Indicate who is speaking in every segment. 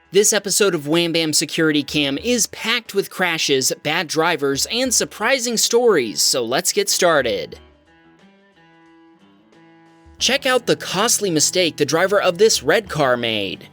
Speaker 1: This episode of Wham Bam Security Cam is packed with crashes, bad drivers, and surprising stories, so let's get started. Check out the costly mistake the driver of this red car made.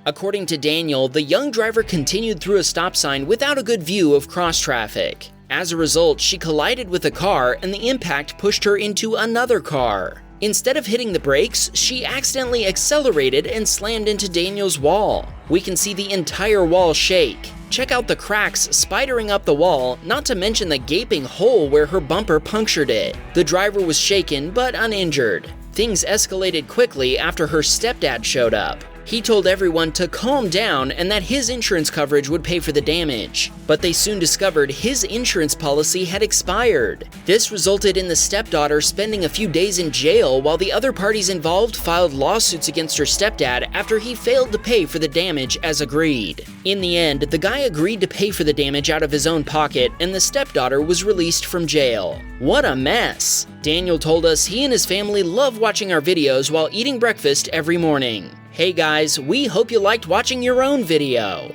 Speaker 1: According to Daniel, the young driver continued through a stop sign without a good view of cross traffic. As a result, she collided with a car and the impact pushed her into another car. Instead of hitting the brakes, she accidentally accelerated and slammed into Daniel's wall. We can see the entire wall shake. Check out the cracks spidering up the wall, not to mention the gaping hole where her bumper punctured it. The driver was shaken but uninjured. Things escalated quickly after her stepdad showed up. He told everyone to calm down and that his insurance coverage would pay for the damage, but they soon discovered his insurance policy had expired. This resulted in the stepdaughter spending a few days in jail while the other parties involved filed lawsuits against her stepdad after he failed to pay for the damage as agreed. In the end, the guy agreed to pay for the damage out of his own pocket and the stepdaughter was released from jail. What a mess! Daniel told us he and his family love watching our videos while eating breakfast every morning. Hey guys, we hope you liked watching your own video.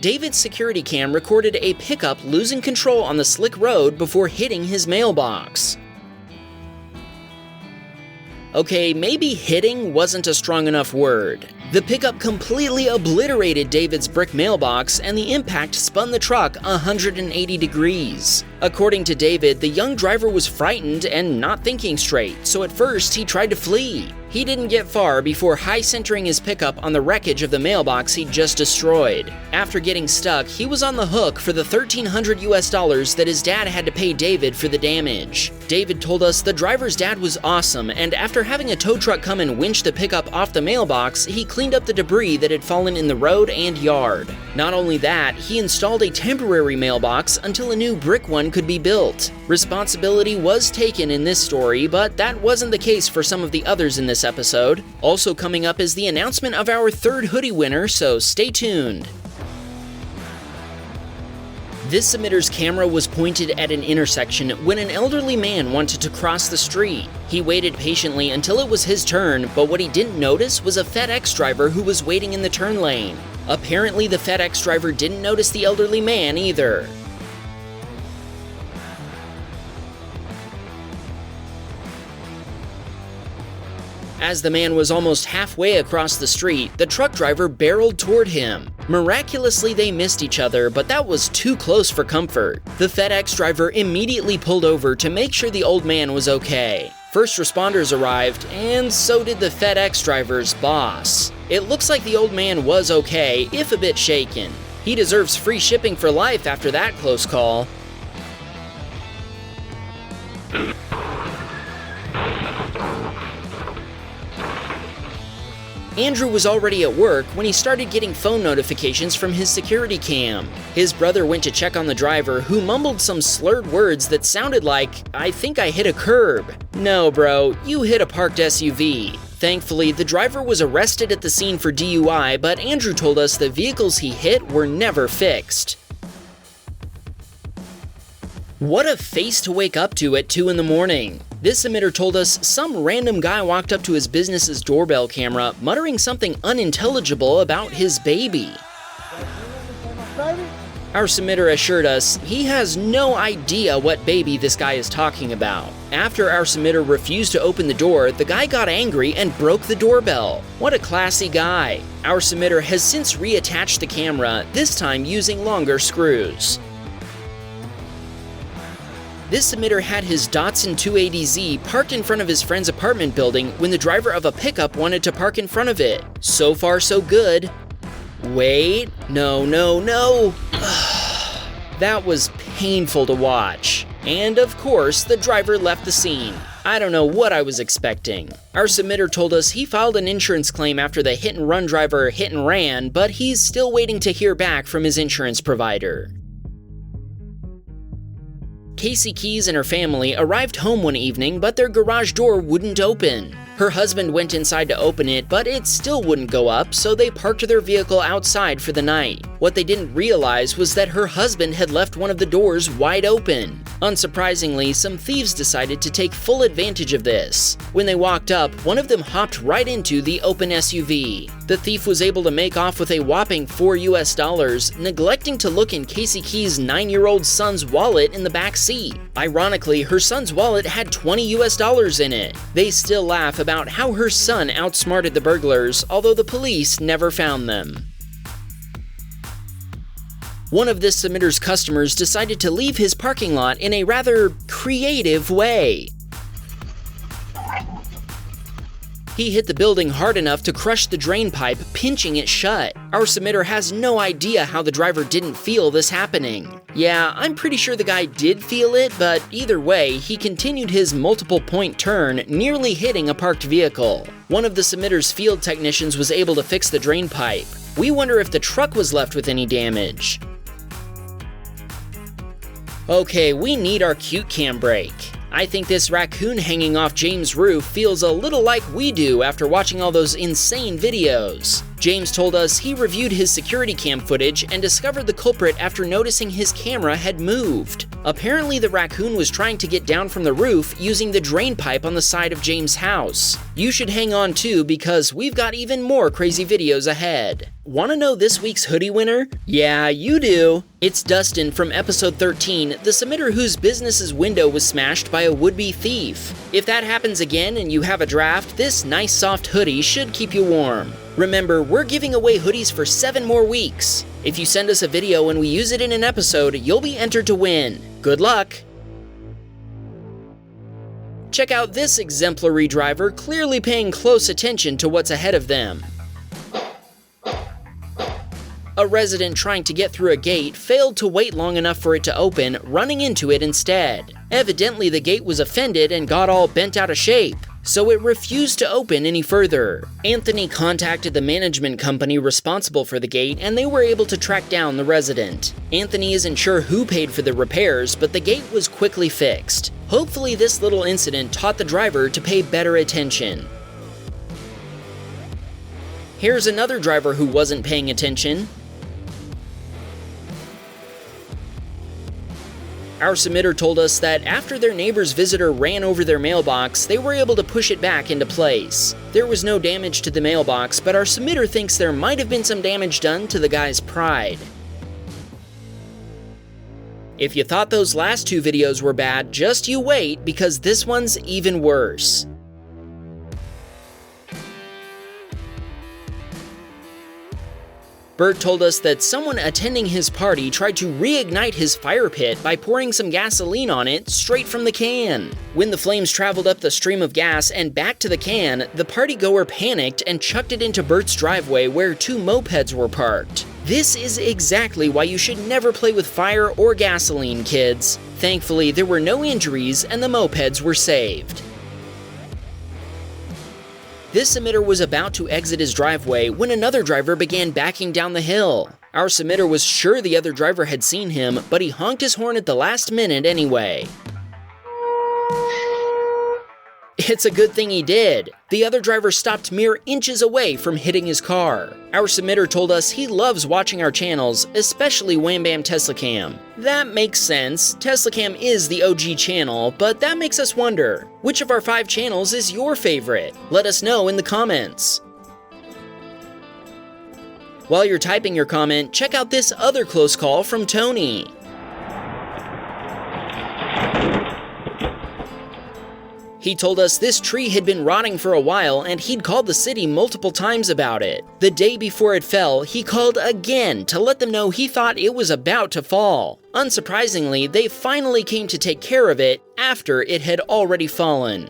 Speaker 1: David's security cam recorded a pickup losing control on the slick road before hitting his mailbox. Okay, maybe hitting wasn't a strong enough word. The pickup completely obliterated David's brick mailbox and the impact spun the truck 180 degrees. According to David, the young driver was frightened and not thinking straight, so at first he tried to flee. He didn't get far before high-centering his pickup on the wreckage of the mailbox he'd just destroyed. After getting stuck, he was on the hook for the $1,300 that his dad had to pay David for the damage. David told us the driver's dad was awesome, and after having a tow truck come and winch the pickup off the mailbox, he cleaned up the debris that had fallen in the road and yard. Not only that, he installed a temporary mailbox until a new brick one could be built. Responsibility was taken in this story, but that wasn't the case for some of the others in this episode. Also coming up is the announcement of our third hoodie winner, so stay tuned. This submitter's camera was pointed at an intersection when an elderly man wanted to cross the street. He waited patiently until it was his turn, but what he didn't notice was a FedEx driver who was waiting in the turn lane. Apparently, the FedEx driver didn't notice the elderly man either. As the man was almost halfway across the street, the truck driver barreled toward him. Miraculously, they missed each other, but that was too close for comfort. The FedEx driver immediately pulled over to make sure the old man was okay. First responders arrived, and so did the FedEx driver's boss. It looks like the old man was okay, if a bit shaken. He deserves free shipping for life after that close call. Andrew was already at work when he started getting phone notifications from his security cam. His brother went to check on the driver, who mumbled some slurred words that sounded like, "I think I hit a curb." No, bro, you hit a parked SUV. Thankfully, the driver was arrested at the scene for DUI, but Andrew told us the vehicles he hit were never fixed. What a face to wake up to at 2 in the morning. This emitter told us some random guy walked up to his business's doorbell camera, muttering something unintelligible about his baby. Our submitter assured us he has no idea what baby this guy is talking about. After our submitter refused to open the door, the guy got angry and broke the doorbell. What a classy guy. Our submitter has since reattached the camera, this time using longer screws. This submitter had his Datsun 280Z parked in front of his friend's apartment building when the driver of a pickup wanted to park in front of it. So far, so good. Wait, no. That was painful to watch. And of course, the driver left the scene. I don't know what I was expecting. Our submitter told us he filed an insurance claim after the hit-and-run driver hit and ran, but he's still waiting to hear back from his insurance provider. Casey Keys and her family arrived home one evening, but their garage door wouldn't open. Her husband went inside to open it, but it still wouldn't go up, so they parked their vehicle outside for the night. What they didn't realize was that her husband had left one of the doors wide open. Unsurprisingly, some thieves decided to take full advantage of this. When they walked up, one of them hopped right into the open SUV. The thief was able to make off with a whopping $4, neglecting to look in Casey Key's 9-year-old son's wallet in the back seat. Ironically, her son's wallet had $20 in it. They still laugh about how her son outsmarted the burglars, although the police never found them. One of this submitter's customers decided to leave his parking lot in a rather creative way. He hit the building hard enough to crush the drain pipe, pinching it shut. Our submitter has no idea how the driver didn't feel this happening. Yeah, I'm pretty sure the guy did feel it, but either way, he continued his multiple point turn, nearly hitting a parked vehicle. One of the submitter's field technicians was able to fix the drain pipe. We wonder if the truck was left with any damage. Okay, we need our cute cam break. I think this raccoon hanging off James' roof feels a little like we do after watching all those insane videos. James told us he reviewed his security cam footage and discovered the culprit after noticing his camera had moved. Apparently, the raccoon was trying to get down from the roof using the drain pipe on the side of James' house. You should hang on too, because we've got even more crazy videos ahead. Want to know this week's hoodie winner? Yeah, you do. It's Dustin from episode 13, the submitter whose business's window was smashed by a would-be thief. If that happens again and you have a draft, this nice soft hoodie should keep you warm. Remember, we're giving away hoodies for 7 more weeks. If you send us a video and we use it in an episode, you'll be entered to win. Good luck! Check out this exemplary driver clearly paying close attention to what's ahead of them. A resident trying to get through a gate failed to wait long enough for it to open, running into it instead. Evidently, the gate was offended and got all bent out of shape, so it refused to open any further. Anthony contacted the management company responsible for the gate, and they were able to track down the resident. Anthony isn't sure who paid for the repairs, but the gate was quickly fixed. Hopefully, this little incident taught the driver to pay better attention. Here's another driver who wasn't paying attention. Our submitter told us that after their neighbor's visitor ran over their mailbox, they were able to push it back into place. There was no damage to the mailbox, but our submitter thinks there might have been some damage done to the guy's pride. If you thought those last 2 videos were bad, just you wait, because this one's even worse. Bert told us that someone attending his party tried to reignite his fire pit by pouring some gasoline on it straight from the can. When the flames traveled up the stream of gas and back to the can, the partygoer panicked and chucked it into Bert's driveway where 2 mopeds were parked. This is exactly why you should never play with fire or gasoline, kids. Thankfully, there were no injuries and the mopeds were saved. This submitter was about to exit his driveway when another driver began backing down the hill. Our submitter was sure the other driver had seen him, but he honked his horn at the last minute anyway. It's a good thing he did. The other driver stopped mere inches away from hitting his car. Our submitter told us he loves watching our channels, especially Wham Bam Tesla Cam. That makes sense. Tesla Cam is the OG channel, but that makes us wonder, which of our 5 channels is your favorite? Let us know in the comments. While you're typing your comment, check out this other close call from Tony. He told us this tree had been rotting for a while and he'd called the city multiple times about it. The day before it fell, he called again to let them know he thought it was about to fall. Unsurprisingly, they finally came to take care of it after it had already fallen.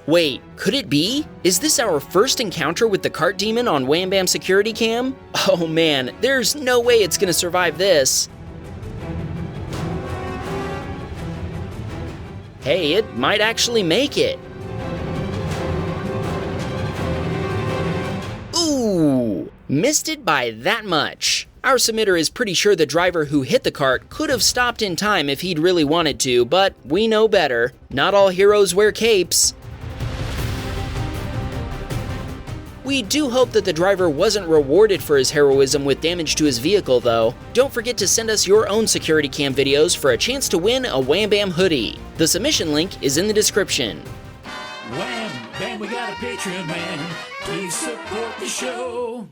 Speaker 1: Wait, could it be? Is this our first encounter with the cart demon on Wham Bam Security Cam? Oh man, there's no way it's gonna survive this. Hey, it might actually make it. Ooh, missed it by that much. Our submitter is pretty sure the driver who hit the cart could have stopped in time if he'd really wanted to, but we know better. Not all heroes wear capes. We do hope that the driver wasn't rewarded for his heroism with damage to his vehicle, though. Don't forget to send us your own security cam videos for a chance to win a Wham Bam hoodie. The submission link is in the description.
Speaker 2: Wham, bam, we got a Patreon, man. Please support the show.